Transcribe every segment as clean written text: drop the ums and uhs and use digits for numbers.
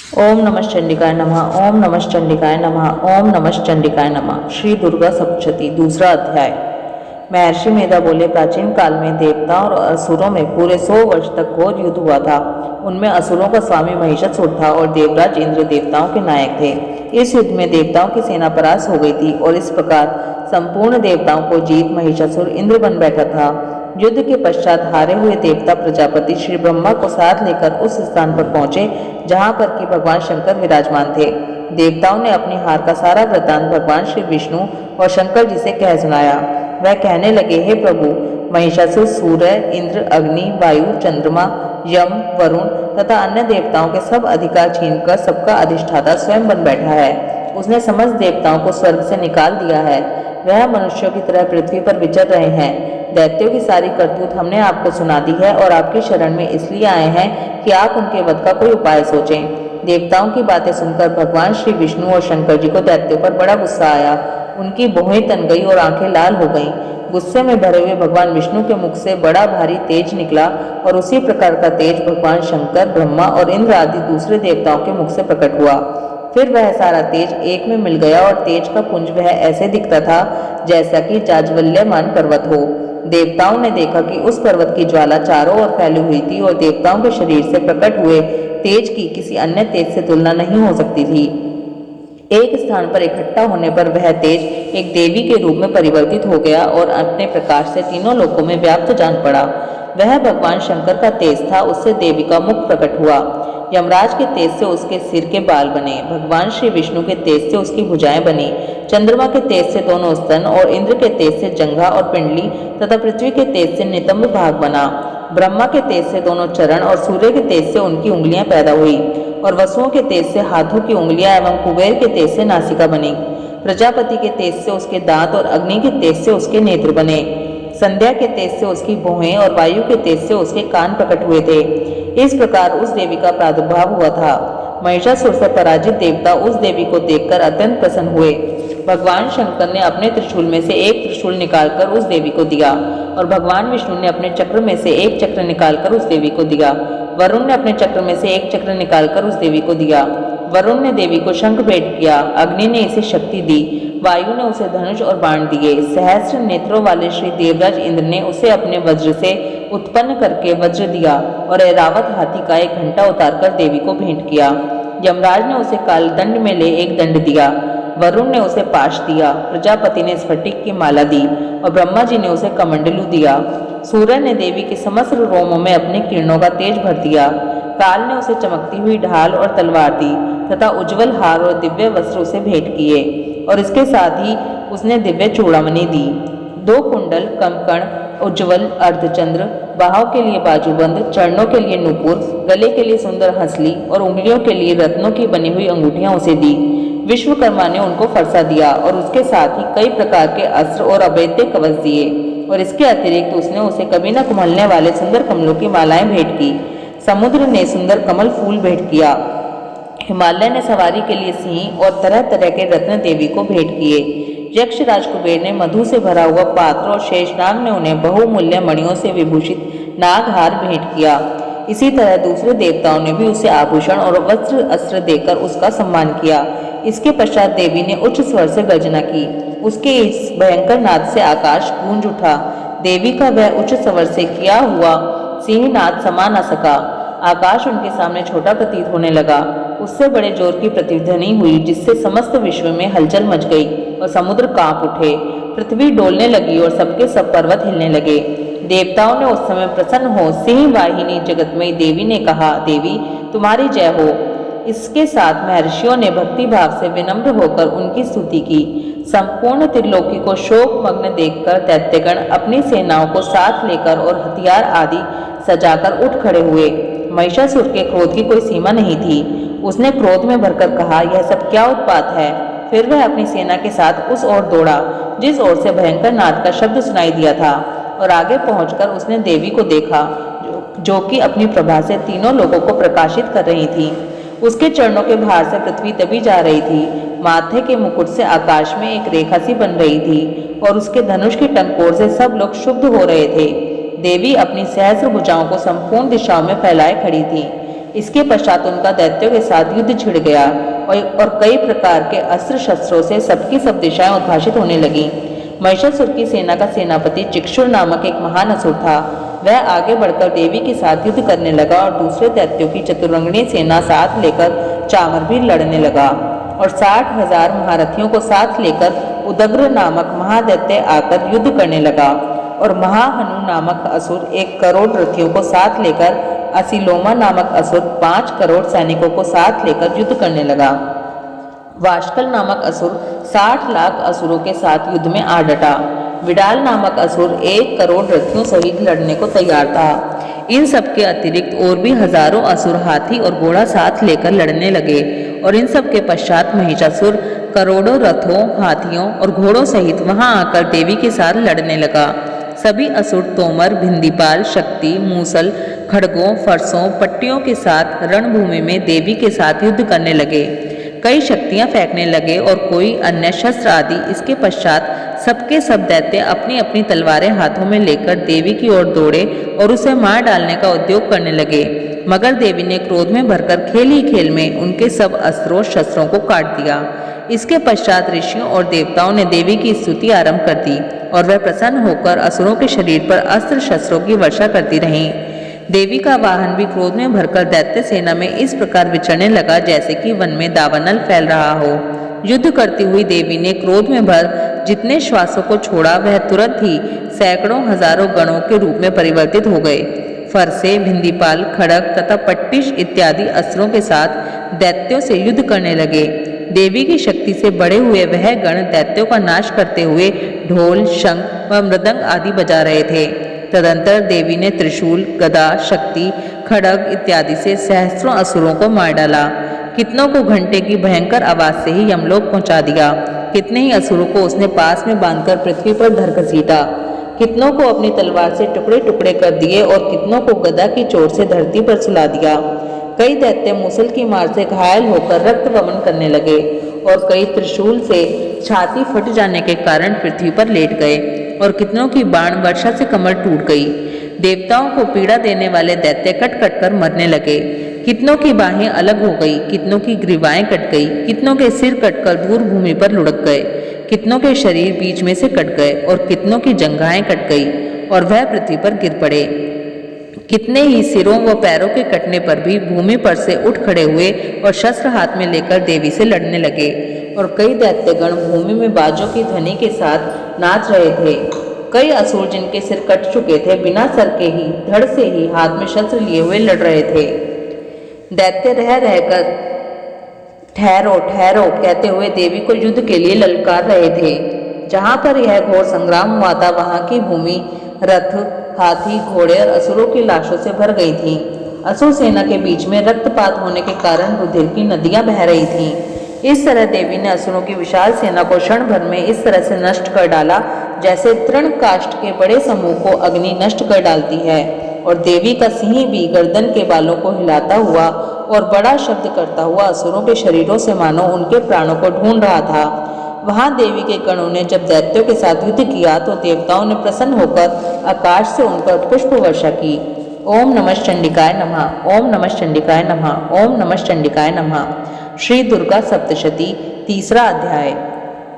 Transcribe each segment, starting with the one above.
ओम नमः चंडिकाय नमः। ओम नमः चंडिकाय नमः। ओम नमः चंडिकाय नमः। श्री दुर्गा सप्तशती दूसरा अध्याय। महर्षि मेधा बोले, प्राचीन काल में देवताओं और असुरों में पूरे 100 वर्ष तक घोर युद्ध हुआ था। उनमें असुरों का स्वामी महिषासुर था और देवराज इंद्र देवताओं के नायक थे। इस युद्ध में देवताओं की सेना परास्त हो गई थी और इस प्रकार संपूर्ण देवताओं को जीत महिषासुर इंद्र बन बैठा था। युद्ध के पश्चात हारे हुए देवता प्रजापति श्री ब्रह्मा को साथ लेकर उस स्थान पर पहुंचे जहां पर कि भगवान शंकर विराजमान थे। देवताओं ने अपनी हार का सारा वृत्तांत भगवान श्री विष्णु और शंकर जी से कह सुनाया। वह कहने लगे, हे प्रभु, महिषासुर सूर्य, इंद्र, अग्नि, वायु, चंद्रमा, यम, वरुण तथा अन्य देवताओं के सब अधिकार छीनकर सबका अधिष्ठाता स्वयं बन बैठा है। उसने समस्त देवताओं को स्वर्ग से निकाल दिया है। वह मनुष्यों की तरह पृथ्वी पर विचर रहे हैं। दैत्यों की सारी करतूत हमने आपको सुना दी है और आपकी शरण में इसलिए आए हैं कि आप उनके वध का कोई उपाय सोचें। देवताओं की बातें सुनकर भगवान श्री विष्णु और शंकर जी को दैत्यों पर बड़ा गुस्सा आया। उनकी भौहें तन गई और आंखें लाल हो गईं। गुस्से में भरे हुए भगवान विष्णु के मुख से बड़ा भारी तेज निकला और उसी प्रकार का तेज भगवान शंकर, ब्रह्मा और इंद्र आदि दूसरे देवताओं के मुख से प्रकट हुआ। फिर वह सारा तेज एक में मिल गया और तेज का पुंज वह ऐसे दिखता था जैसा कि जाज्वल्यमान पर्वत हो। देवताओं ने देखा कि उस पर्वत की ज्वाला चारों ओर फैली हुई थी और देवताओं के शरीर से प्रकट हुए तेज की किसी अन्य तेज से तुलना नहीं हो सकती थी। एक स्थान पर इकट्ठा होने पर वह तेज एक देवी के रूप में परिवर्तित हो गया और अपने प्रकाश से तीनों लोकों में व्याप्त जान पड़ा। वह भगवान शंकर का तेज था, उससे देवी का मुख प्रकट हुआ। यमराज के तेज से उसके सिर के बाल बने। भगवान श्री विष्णु के तेज से उसकी भुजाएं बनी। चंद्रमा के तेज से दोनों स्तन और इंद्र के तेज से जंघा और पिंडली तथा पृथ्वी के तेज से नितंब भाग बना। ब्रह्मा के तेज से दोनों चरण और सूर्य के तेज से उनकी उंगलियां पैदा हुई और वसुओं के तेज से हाथों की उंगलियां एवं कुबेर के तेज से नासिका बनी। प्रजापति के तेज से उसके दांत और अग्नि के तेज से उसके नेत्र बने। संध्या के तेज से उसकी भौहें और वायु के तेज से उसके कान प्रकट हुए थे। इस प्रकार उस देवी का प्रादुर्भाव हुआ था। महिषासुर से पराजित देवता उस देवी को देखकर अत्यंत प्रसन्न हुए। भगवान शंकर ने अपने त्रिशूल में से एक त्रिशूल निकालकर उस देवी को दिया और भगवान विष्णु ने अपने चक्र में से एक चक्र निकालकर उस देवी को दिया। वरुण ने अपने चक्र में से एक चक्र निकालकर उस देवी को दिया। वरुण ने देवी को शंख भेंट किया। अग्नि ने इसे शक्ति दी। वायु ने उसे धनुष और बाण दिए। सहस्त्र नेत्रों वाले श्री देवराज इंद्र ने उसे अपने वज्र से उत्पन्न करके वज्र दिया और ऐरावत हाथी का एक घंटा उतारकर देवी को भेंट किया। यमराज ने उसे कालदंड में ले एक दंड दिया। वरुण ने उसे पाश दिया। प्रजापति ने स्फटिक की माला दी और ब्रह्मा जी ने उसे कमंडलू दिया। सूर्य ने देवी के समस्त रोमों में अपने किरणों का तेज भर दिया। काल ने उसे चमकती हुई ढाल और तलवार दी तथा उज्जवल हार और दिव्य वस्त्र उसे भेंट किए और इसके साथ ही उसने दिव्य चूड़ामणि दी। 2 कुंडल, कंकण, उज्ज्वल अर्धचंद्र, बाहों के लिए बाजूबंद, चरणों के लिए नूपुर, गले के लिए सुंदर हंसली और उंगलियों के लिए रत्नों की बनी हुई अंगूठियां उसे दी। विश्वकर्मा ने उनको फरसा दिया और उसके साथ ही कई प्रकार के अस्त्र और अभेद्य कवच दिए और इसके अतिरिक्त उसने उसे कभी न कुमलने वाले सुंदर कमलों की मालाएं भेंट की। समुद्र ने सुंदर कमल फूल भेंट किया। हिमालय ने सवारी के लिए सिंह और तरह तरह के रत्न देवी को भेंट किए। यक्ष राज कुबेर ने मधु से भरा हुआ पात्र और शेषनाग ने उन्हें बहुमूल्य मणियों से विभूषित नागहार भेंट किया। इसी तरह दूसरे देवताओं ने भी उसे आभूषण और वस्त्र अस्त्र देकर उसका सम्मान किया। इसके पश्चात देवी ने उच्च स्वर से गर्जना की। उसके इस भयंकर नाद से आकाश गूंज उठा। देवी का वह उच्च स्वर से किया हुआ सिंहनाद समा न सका। आकाश उनके सामने छोटा प्रतीत होने लगा। उससे बड़े जोर की प्रतिध्वनि हुई जिससे समस्त विश्व में हलचल मच गई और समुद्र कांप उठे। पृथ्वी डोलने लगी और सबके सब पर्वत हिलने लगे। देवताओं ने उस समय प्रसन्न हो सिंह वाहिनी जगतमयी देवी ने कहा, देवी तुम्हारी जय हो। इसके साथ महर्षियों ने भक्ति भाव से विनम्र होकर उनकी स्तुति की। संपूर्ण त्रिलोकी को शोक मग्न देखकर दैत्यगण अपनी सेनाओं को साथ लेकर और हथियार आदि सजाकर उठ खड़े हुए। महिषासुर के क्रोध की कोई सीमा नहीं थी। उसने क्रोध में भरकर कहा, यह सब क्या उत्पात है। फिर वह अपनी सेना के साथ उस ओर दौड़ा जिस ओर से भयंकर नाद का शब्द सुनाई दिया था और आगे पहुंचकर उसने देवी को देखा जो कि अपनी प्रभा से तीनों लोगों को प्रकाशित कर रही थी। उसके चरणों के भार से पृथ्वी दबी जा रही थी। माथे के मुकुट से आकाश में एक रेखा सी बन रही थी और उसके धनुष की टंकोर से सब लोग शुद्ध हो रहे थे। देवी अपनी सहस्र भुजाओं को संपूर्ण दिशाओं में फैलाए खड़ी थी। इसके पश्चात उनका दैत्यों के साथ युद्ध छिड़ गया और कई प्रकार के अस्त्र शस्त्रों से सबकी सब दिशाएं उद्भाषित होने लगी। महिषासुर की सेना का सेनापति चिक्षुर नामक एक महान असुर था। वह आगे बढ़कर देवी के साथ युद्ध करने लगा और दूसरे दैत्यों की चतुरंगनी सेना साथ लेकर चामर भी लड़ने लगा और 60,000 महारथियों को साथ लेकर उदग्र नामक महादैत्य आकर युद्ध करने लगा और महाहनु नामक असुर 1 करोड़ रथियों को साथ लेकर असिलोमा नामक असुर 5 करोड़ सैनिकों को साथ लेकर युद्ध करने लगा। वाशकल नामक असुर 60 लाख असुरों के साथ युद्ध में आ डटा। विडाल नामक असुर 1 करोड़ रथियों सहित लड़ने को तैयार था। इन सब के अतिरिक्त और भी हजारों असुर हाथी और घोड़ा साथ लेकर लड़ने लगे और इन सब के पश्चात महिषासुर करोड़ों रथों, हाथियों और घोड़ों सहित वहां आकर देवी के साथ लड़ने लगा। सभी असुर तोमर, भिंदीपाल, शक्ति, मूसल, खड़गों, फरसों, पट्टियों के साथ रणभूमि में देवी के साथ युद्ध करने लगे। कई शक्तियां फेंकने लगे और कोई अन्य शस्त्र आदि। इसके पश्चात सबके सब दैत्य अपनी अपनी तलवारें हाथों में लेकर देवी की ओर दौड़े और उसे मार डालने का उद्योग करने लगे। मगर देवी ने क्रोध में भरकर खेल ही खेल में उनके सब अस्त्रों शस्त्रों को काट दिया। इसके पश्चात ऋषियों और देवताओं ने देवी की स्तुति आरंभ कर दी और वह प्रसन्न होकर असुरों के शरीर पर अस्त्र शस्त्रों की वर्षा करती रहीं। देवी का वाहन भी क्रोध में भरकर दैत्य सेना में इस प्रकार विचरने लगा जैसे कि वन में दावानल फैल रहा हो। युद्ध करती हुई देवी ने क्रोध में भर जितने श्वासों को छोड़ा वह तुरंत ही सैकड़ों हजारों गणों के रूप में परिवर्तित हो गए। फरसे, भिंदीपाल, खड़ग तथा पट्टिश इत्यादि अस्त्रों के साथ दैत्यों से युद्ध करने लगे। देवी की शक्ति से बड़े हुए वह गण दैत्यों का नाश करते हुए ढोल, शंख व मृदंग आदि बजा रहे थे। तदंतर देवी ने त्रिशूल, गदा, शक्ति, खड़ग इत्यादि से सहस्त्रों असुरों को मार डाला। कितनों को घंटे की भयंकर आवाज से ही यमलोक पहुंचा दिया। कितने ही असुरों को उसने पास में बांधकर पृथ्वी पर धर घसीटा। कितनों को अपनी तलवार से टुकड़े टुकड़े कर दिए और कितनों को गदा की चोट से धरती पर सुला दिया। कई दैत्य मूसल की मार से घायल होकर रक्त वमन करने लगे और कई त्रिशूल से छाती फट जाने के कारण पृथ्वी पर लेट गए और कितनों की बाण वर्षा से कमर टूट गई। देवताओं को पीड़ा देने वाले दैत्य कट कट कर मरने लगे। कितनों की बाहें अलग हो गई, कितनों की ग्रीवाएं कट गई, कितनों के सिर कटकर दूर भूमि पर लुढ़क गए, कितनों के शरीर बीच में से कट गए और कितनों की जंघाएं कट गई और वह पृथ्वी पर गिर पड़े। कितने ही सिरों व पैरों के कटने पर भी भूमि पर से उठ खड़े हुए और शस्त्र हाथ में लेकर देवी से लड़ने लगे और कई दैत्यगण भूमि में बाजों की ध्वनि के साथ नाच रहे थे। कई असुर जिनके सिर कट चुके थे बिना सर के ही धड़ से ही हाथ में शस्त्र लिए हुए लड़ रहे थे। दैत्य रह रहकर ठहरो ठहरो कहते हुए देवी को युद्ध के लिए ललकार रहे थे। जहां पर यह घोर संग्राम हुआ था वहां की भूमि रथ, हाथी, घोड़े और असुरों की लाशों से भर गई थी। असुर सेना के बीच में रक्तपात होने के कारण रुधिर की नदियां बह रही थीं। इस तरह देवी ने असुरों की विशाल सेना को क्षण भर में इस तरह से नष्ट कर डाला जैसे तृण काष्ठ के बड़े समूह को अग्नि नष्ट कर डालती है। और देवी का सिंह भी गर्दन के बालों को हिलाता हुआ और बड़ा शब्द करता हुआ असुरों के शरीरों से मानो उनके प्राणों को ढूंढ रहा था। वहां देवी के गणों ने जब दैत्यों के साथ युद्ध किया तो देवताओं ने प्रसन्न होकर आकाश से उन पर पुष्प वर्षा की। ओम नमः चंडिकाय नमः, ओम नमः चंडिकाय नमः, ओम नमः चंडिकाय नमः। श्री दुर्गा सप्तशती, तीसरा अध्याय।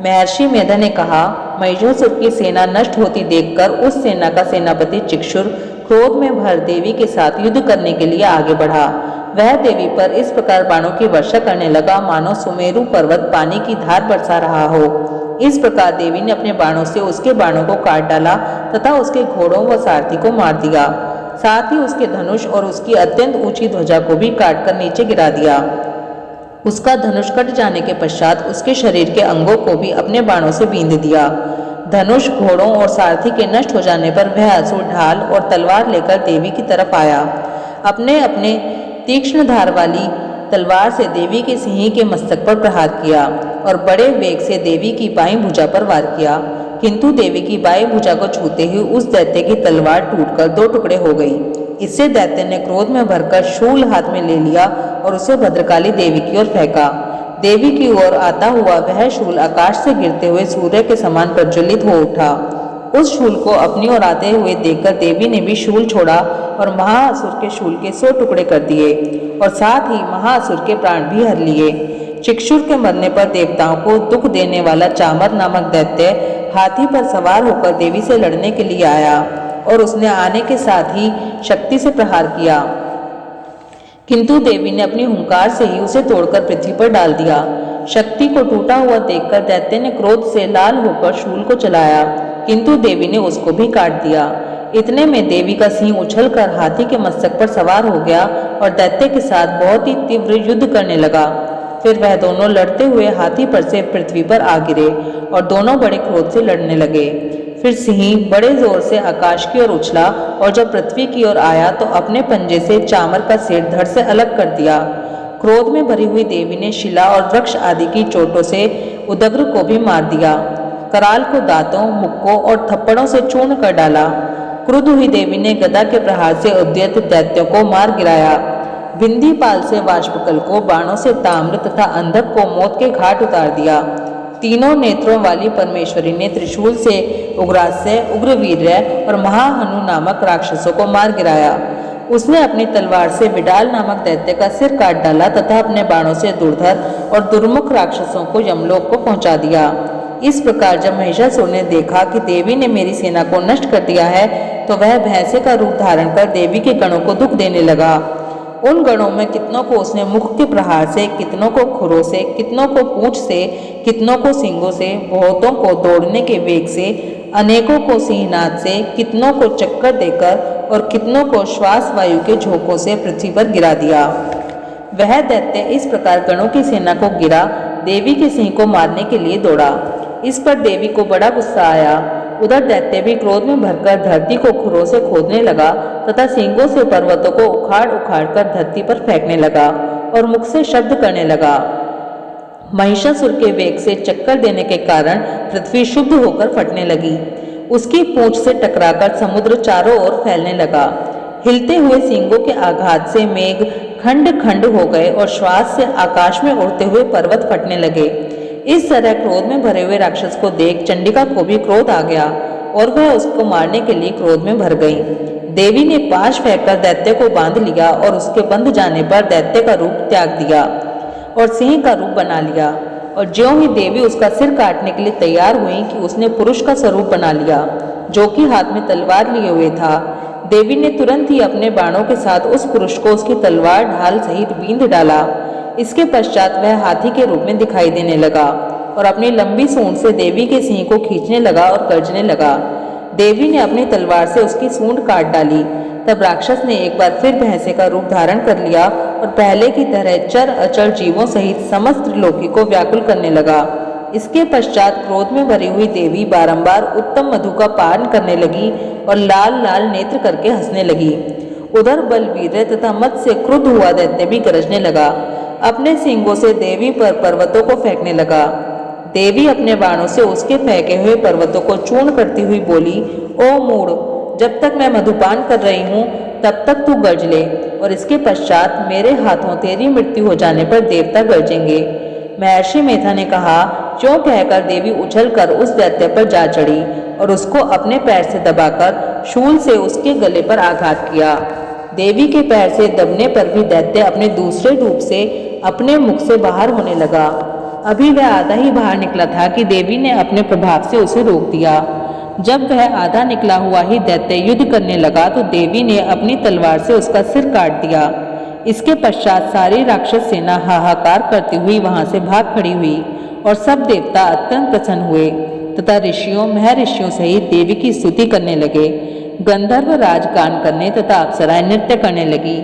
महर्षि मेधा ने कहा, महिषासुर की सेना नष्ट होती देखकर उस सेना का सेनापति चिक्षुर क्रोध में भर देवी के साथ युद्ध करने के लिए आगे बढ़ा। वह देवी पर इस प्रकार बाणों की वर्षा करने लगा मानो सुमेरु पर्वत पानी की धार बरसा रहा हो। इस प्रकार देवी ने अपने बाणों से उसके बाणों को काट डाला तथा उसके घोड़ों व सारथी को मार दिया। साथ ही उसके धनुष और उसकी अत्यंत ऊंची ध्वजा को भी काटकर नीचे गिरा दिया। उसका धनुष कट जाने के पश्चात उसके शरीर के अंगों को भी अपने बाणों से बींध दिया। धनुष, घोड़ों और सारथी के नष्ट हो जाने पर वह असुर ढाल और तलवार लेकर देवी की तरफ आया। अपने अपने तीक्ष्ण धार वाली तलवार से देवी के सिंह के मस्तक पर प्रहार किया और बड़े वेग से देवी की बाईं भुजा पर वार किया। किंतु देवी की बाईं भुजा को छूते ही उस दैत्य की तलवार टूटकर 2 टुकड़े हो गई। इससे दैत्य ने क्रोध में भरकर शूल हाथ में ले लिया और उसे भद्रकाली देवी की ओर फेंका। देवी की ओर आता हुआ वह शूल आकाश से गिरते हुए सूर्य के समान प्रज्वलित हो उठा। उस शूल को अपनी ओर आते हुए देखकर देवी ने भी शूल छोड़ा और महाअसुर के शूल के 100 टुकड़े कर दिए और साथ ही महाअसुर के प्राण भी हर लिए। चिक्षुर के मरने पर देवताओं को दुख देने वाला चामर नामक दैत्य हाथी पर सवार होकर देवी से लड़ने के लिए आया और उसने आने के साथ ही शक्ति से प्रहार किया, किंतु देवी ने अपनी हुंकार से ही उसे तोड़कर पृथ्वी पर डाल दिया। शक्ति को टूटा हुआ देखकर दैत्य ने क्रोध से लाल होकर शूल को चलाया, किंतु देवी ने उसको भी काट दिया। इतने में देवी का सिंह उछलकर हाथी के मस्तक पर सवार हो गया और दैत्य के साथ बहुत ही तीव्र युद्ध करने लगा। फिर वह दोनों लड़ते हुए हाथी पर से पृथ्वी पर आ गिरे और दोनों बड़े क्रोध से लड़ने लगे। फिर सिंह बड़े जोर से आकाश की ओर उछला और जब पृथ्वी की ओर आया तो अपने पंजे से चामर का सिर धड़ से अलग कर दिया। क्रोध में भरी हुई देवी ने शिला और वृक्ष आदि की चोटों से उदग्र को भी मार दिया। कराल को दांतों, मुक्कों और थप्पड़ों से चूर्ण कर डाला। क्रुद्ध हुई देवी ने गदा के प्रहार से उद्यत दैत्यों को मार गिराया। बिंदी पाल से वाष्पकल को, बाणों से ताम्र तथा अंधक को मौत के घाट उतार दिया। तीनों नेत्रों वाली परमेश्वरी ने त्रिशूल से उग्रास्य, उग्रवीर्य और महाहनु नामक राक्षसों को मार गिराया। उसने अपनी तलवार से विडाल नामक दैत्य का सिर काट डाला तथा अपने बाणों से दुर्धर और दुर्मुख राक्षसों को यमलोक को पहुंचा दिया। इस प्रकार जब महिषासुर ने देखा कि देवी ने मेरी सेना को नष्ट कर दिया है तो वह भैंसे का रूप धारण कर देवी के गणों को दुख देने लगा। उन गणों में कितनों को उसने मुख के प्रहार से, कितनों को खुरों से, कितनों को पूंछ से, कितनों को सींगों से, बहुतों को दौड़ने के वेग से, अनेकों को सिंहनाद से, कितनों को चक्कर देकर और कितनों को श्वास वायु के झोंकों से पृथ्वी पर गिरा दिया। वह दैत्य इस प्रकार गणों की सेना को गिरा देवी के सिंह को मारने के लिए दौड़ा। इस पर देवी को बड़ा गुस्सा आया। उधर दैत्य भी क्रोध में भरकर धरती को खुरों से खोदने लगा तथा सींगों से पर्वतों को उखाड़ उखाड़ कर धरती पर फेंकने लगा और मुख से शब्द करने लगा। महिषासुर के वेग से चक्कर देने के कारण पृथ्वी शुद्ध होकर फटने लगी। उसकी पूंछ से टकराकर समुद्र चारों ओर फैलने लगा। हिलते हुए सींगों के आघात से मेघ खंड खंड हो गए और श्वास से आकाश में उड़ते हुए पर्वत फटने लगे। इस तरह क्रोध में भरे हुए राक्षस को देख चंडिका को भी क्रोध आ गया और वह उसको मारने के लिए क्रोध में भर गई। देवी ने पाश फेंककर दैत्य को बांध लिया और उसके बंध जाने पर दैत्य का रूप त्याग दिया और सिंह का रूप बना लिया। और ज्यों ही देवी उसका सिर काटने के लिए तैयार हुई कि उसने पुरुष का स्वरूप बना लिया, जो कि हाथ में तलवार लिए हुए था। देवी ने तुरंत ही अपने बाणों के साथ उस पुरुष को उसकी तलवार ढाल सहित बींध डाला। इसके पश्चात वह हाथी के रूप में दिखाई देने लगा और अपनी लंबी सूंड से देवी के सिंह को खींचने लगा और गर्जने लगा। देवी ने अपनी तलवार से उसकी सूंड काट डाली। तब राक्षस ने एक बार फिर भैंसे का रूप धारण कर लिया और पहले की तरह चर अचर जीवों सहित समस्त त्रिलोकी को व्याकुल करने लगा। इसके पश्चात क्रोध में भरी हुई देवी बारंबार उत्तम मधु का पान करने लगी और लाल लाल नेत्र करके हंसने लगी। उधर बलवीर तथा मत से क्रुद्ध हुआ दैत्य भी गरजने लगा। अपने सींगों से देवी पर पर्वतों को फेंकने लगा। देवी अपने बाणों से उसके फेंके हुए पर्वतों को चूर्ण करती हुई बोली, ओ मूढ़, जब तक मैं मधुपान कर रही हूँ तब तक तू गर्ज ले और इसके पश्चात मेरे हाथों तेरी मृत्यु हो जाने पर देवता गर्जेंगे। महर्षि मेधा ने कहा। क्यों कहकर देवी उछलकर उस दैत्य पर जा चढ़ी और उसको अपने पैर से दबाकर शूल से उसके गले पर आघात किया। देवी के पैर से दबने पर भी दैत्य अपने दूसरे रूप से अपने मुख से बाहर होने लगा। अभी वह आधा ही बाहर निकला था कि देवी ने अपने प्रभाव से उसे रोक दिया। जब वह आधा निकला हुआ ही दैत्य युद्ध करने लगा तो देवी ने अपनी तलवार से उसका सिर काट दिया। इसके पश्चात सारी राक्षस सेना हाहाकार करती हुई वहां से भाग खड़ी हुई और सब देवता अत्यंत प्रसन्न हुए तथा ऋषियों महर्षियों सहित देवी की स्तुति करने लगे। गंधर्व राज गान करने तथा अप्सराएं नृत्य करने लगी।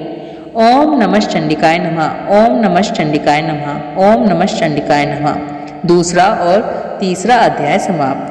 ओम नमः चंडिकाय नमः, ओम नमः चंडिकाय नमः, ओम नमः चंडिकाय नमः। दूसरा और तीसरा अध्याय समाप्त।